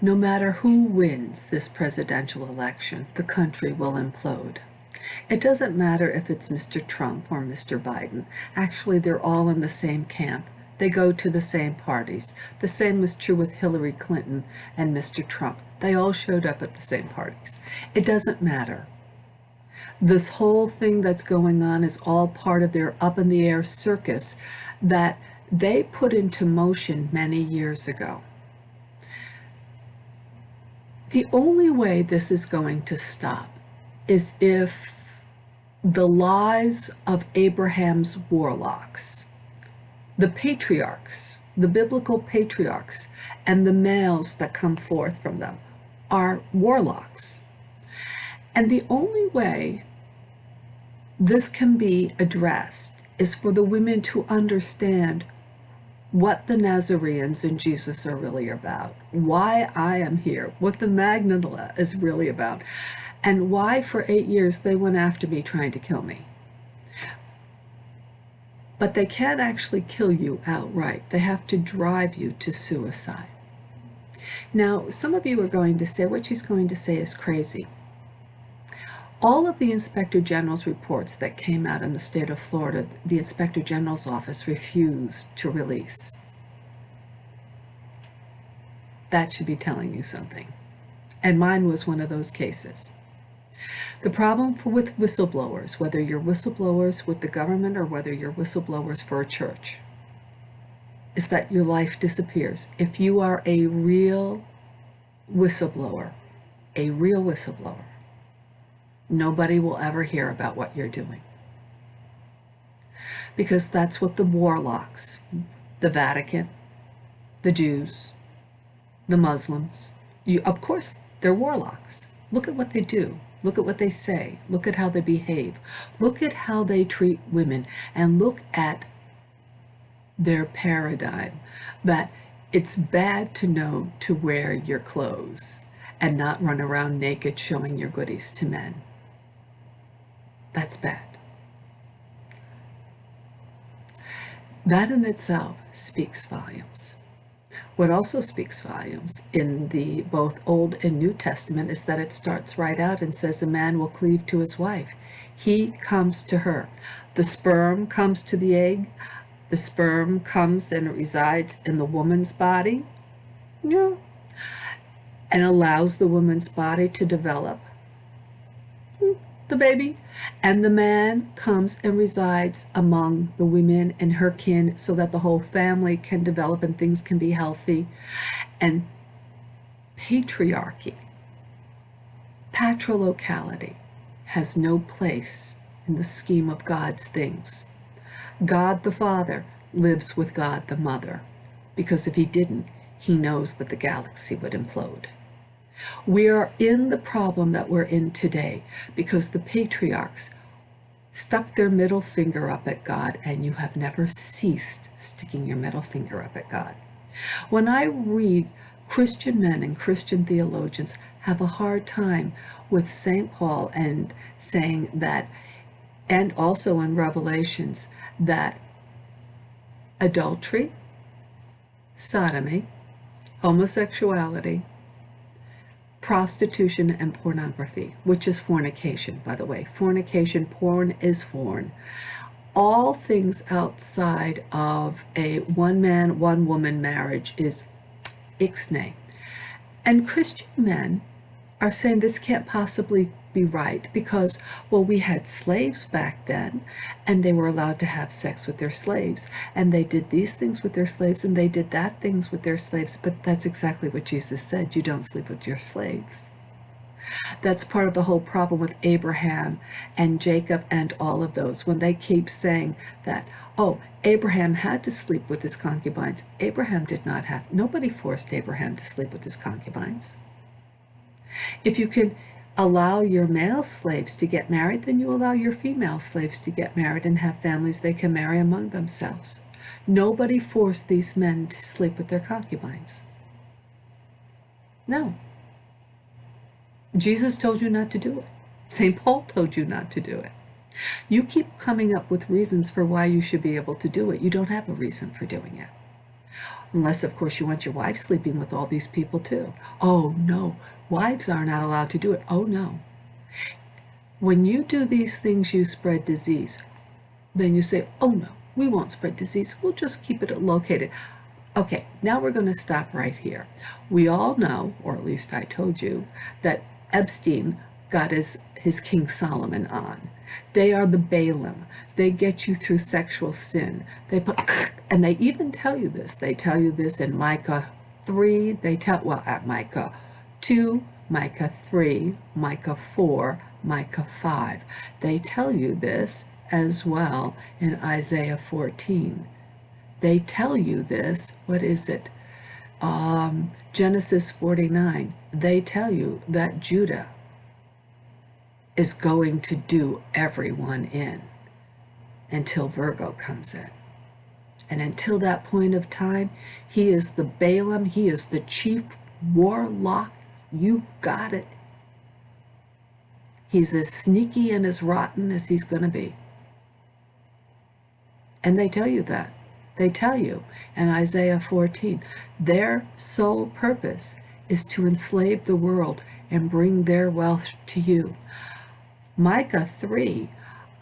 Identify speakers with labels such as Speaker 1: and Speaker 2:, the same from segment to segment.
Speaker 1: No matter who wins this presidential election, the country will implode. It doesn't matter if it's Mr. Trump or Mr. Biden. Actually, they're all in the same camp. They go to the same parties. The same was true with Hillary Clinton and Mr. Trump. They all showed up at the same parties. It doesn't matter. This whole thing that's going on is all part of their up-in-the-air circus that they put into motion many years ago. The only way this is going to stop is if the lies of Abraham's warlocks, the patriarchs, the biblical patriarchs, and the males that come forth from them are warlocks. And the only way this can be addressed is for the women to understand what the Nazarenes and Jesus are really about, why I am here, what the Magdala is really about, and why for 8 years they went after me trying to kill me. But they can't actually kill you outright. They have to drive you to suicide. Now, some of you are going to say, what she's going to say is crazy. All of the Inspector General's reports that came out in the state of Florida, the Inspector General's office refused to release. That should be telling you something. And mine was one of those cases. The problem with whistleblowers, whether you're whistleblowers with the government or whether you're whistleblowers for a church, is that your life disappears. If you are a real whistleblower, nobody will ever hear about what you're doing. Because that's what the warlocks, the Vatican, the Jews, the Muslims, of course, they're warlocks. Look at what they do. Look at what they say. Look at how they behave. Look at how they treat women. And look at their paradigm. That it's bad to know to wear your clothes and not run around naked showing your goodies to men. That's bad. That in itself speaks volumes. What also speaks volumes in the both Old and New Testament is that it starts right out and says a man will cleave to his wife. He comes to her. The sperm comes to the egg. The sperm comes and resides in the woman's body. Yeah. And allows the woman's body to develop the baby, and the man comes and resides among the women and her kin so that the whole family can develop and things can be healthy. And patriarchy, patriarchality, has no place in the scheme of God's things. God the Father lives with God the Mother, because if he didn't, he knows that the galaxy would implode. We are in the problem that we're in today because the patriarchs stuck their middle finger up at God, and you have never ceased sticking your middle finger up at God. When I read Christian men and Christian theologians have a hard time with St. Paul and saying that, and also in Revelations, that adultery, sodomy, homosexuality, prostitution, and pornography, which is fornication, by the way. Fornication, porn is porn. All things outside of a one-man, one-woman marriage is ixnay. And Christian men are saying this can't possibly be right because, well, we had slaves back then and they were allowed to have sex with their slaves, and they did these things with their slaves and they did that things with their slaves. But that's exactly what Jesus said. You don't sleep with your slaves. That's part of the whole problem with Abraham and Jacob and all of those, when they keep saying that, oh, Abraham had to sleep with his concubines. Abraham did not have, nobody forced Abraham to sleep with his concubines. If you can allow your male slaves to get married, then you allow your female slaves to get married and have families they can marry among themselves. Nobody forced these men to sleep with their concubines. No. Jesus told you not to do it. St. Paul told you not to do it. You keep coming up with reasons for why you should be able to do it. You don't have a reason for doing it. Unless, of course, you want your wife sleeping with all these people too. Oh, no. Wives are not allowed to do it. Oh, no. When you do these things, you spread disease. Then you say, oh, no, we won't spread disease. We'll just keep it located. Okay, now we're going to stop right here. We all know, or at least I told you, that Epstein got his King Solomon on. They are the Balaam. They get you through sexual sin. They put, and they even tell you this. They tell you this in Micah 3. They tell, well, at Micah 2, Micah 3, Micah 4, Micah 5. They tell you this as well in Isaiah 14. They tell you this, what is it? Genesis 49. They tell you that Judah is going to do everyone in until Virgo comes in. And until that point of time, he is the Balaam, he is the chief warlock. You got it. He's as sneaky and as rotten as he's going to be. And they tell you that. They tell you in Isaiah 14, their sole purpose is to enslave the world and bring their wealth to you. Micah 3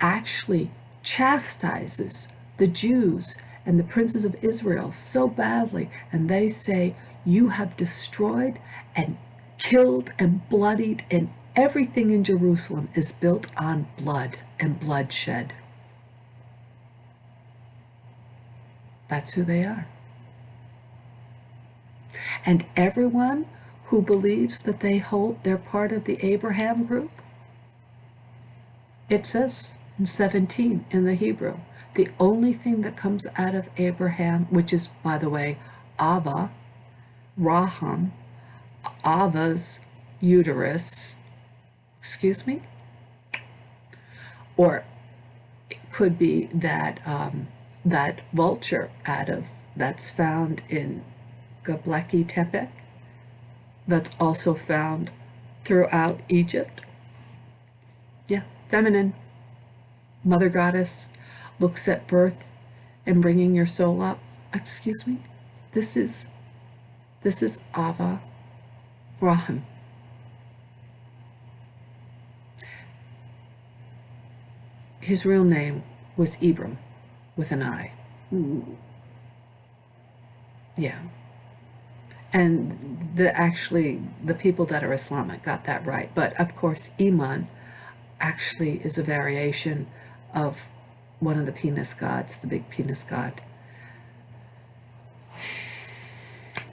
Speaker 1: actually chastises the Jews and the princes of Israel so badly, and they say, you have destroyed and killed and bloodied, and everything in Jerusalem is built on blood and bloodshed. That's who they are. And everyone who believes that they're part of the Abraham group, it says in 17 in the Hebrew, the only thing that comes out of Abraham, which is, by the way, Ava, Raham, Ava's uterus, excuse me, or it could be that that vulture that's found in Göbekli Tepe, that's also found throughout Egypt. Yeah, feminine. Mother goddess looks at birth and bringing your soul up. Excuse me? This is Ava Raham. His real name was Ibram, with an I. Yeah. And the people that are Islamic got that right. But of course, Iman actually is a variation of one of the penis gods, the big penis god.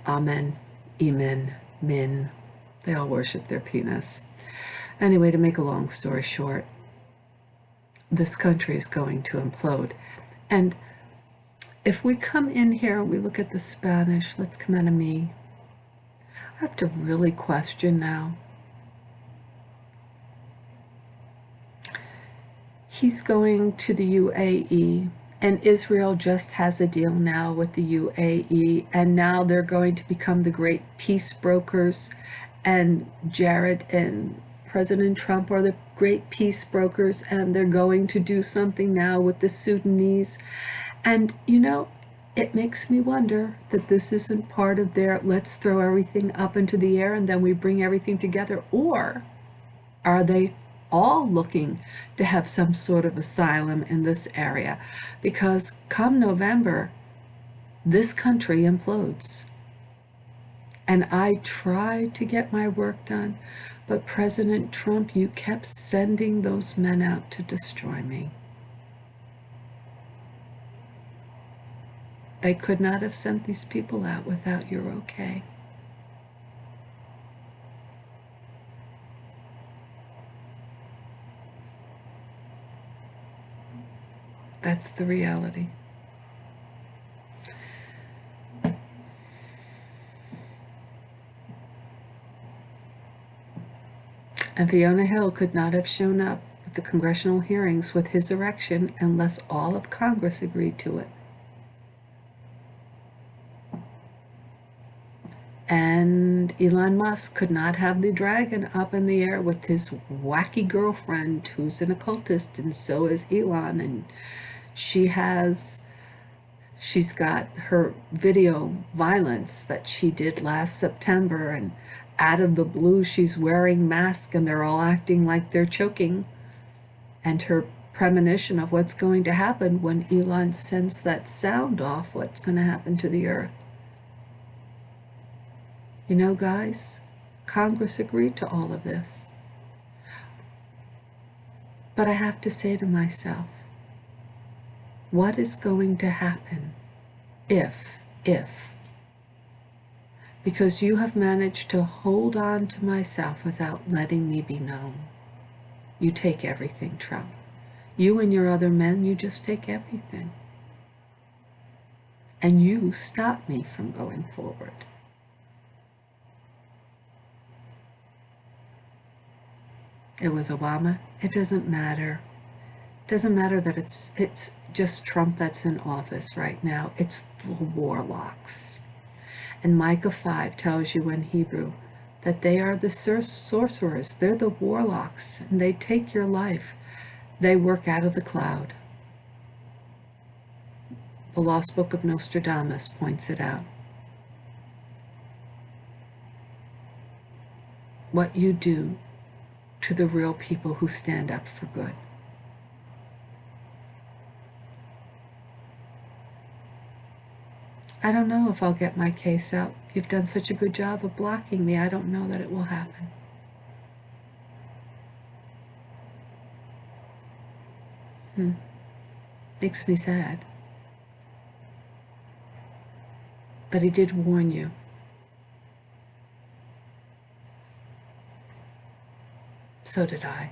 Speaker 1: Amen, Emin, Min. They all worship their penis. Anyway, to make a long story short, this country is going to implode. And if we come in here and we look at the Spanish, let's come out of me. I have to really question now. He's going to the UAE, and Israel just has a deal now with the UAE, and now they're going to become the great peace brokers, and Jared and President Trump are the great peace brokers, and they're going to do something now with the Sudanese. And you know, it makes me wonder that this isn't part of their let's throw everything up into the air and then we bring everything together. Or are they all looking to have some sort of asylum in this area? Because come November, this country implodes. And I tried to get my work done, but President Trump, you kept sending those men out to destroy me. They could not have sent these people out without your okay. That's the reality. And Fiona Hill could not have shown up at the congressional hearings with his erection unless all of Congress agreed to it. And Elon Musk could not have the dragon up in the air with his wacky girlfriend who's an occultist, and so is Elon, and she has She's got her video violence that she did last September, and out of the blue she's wearing masks and they're all acting like they're choking. And her premonition of what's going to happen when Elon sends that sound off, what's going to happen to the earth. You know, guys, Congress agreed to all of this. But I have to say to myself, what is going to happen if, because you have managed to hold on to myself without letting me be known. You take everything, Trump. You and your other men, you just take everything. And you stop me from going forward. It was Obama. It doesn't matter. It doesn't matter that it's just Trump that's in office right now. It's the warlocks. And Micah 5 tells you in Hebrew that they are the sorcerers. They're the warlocks, and they take your life. They work out of the cloud. The Lost Book of Nostradamus points it out. What you do to the real people who stand up for good. I don't know if I'll get my case out. You've done such a good job of blocking me. I don't know that it will happen. Makes me sad. But he did warn you. So did I.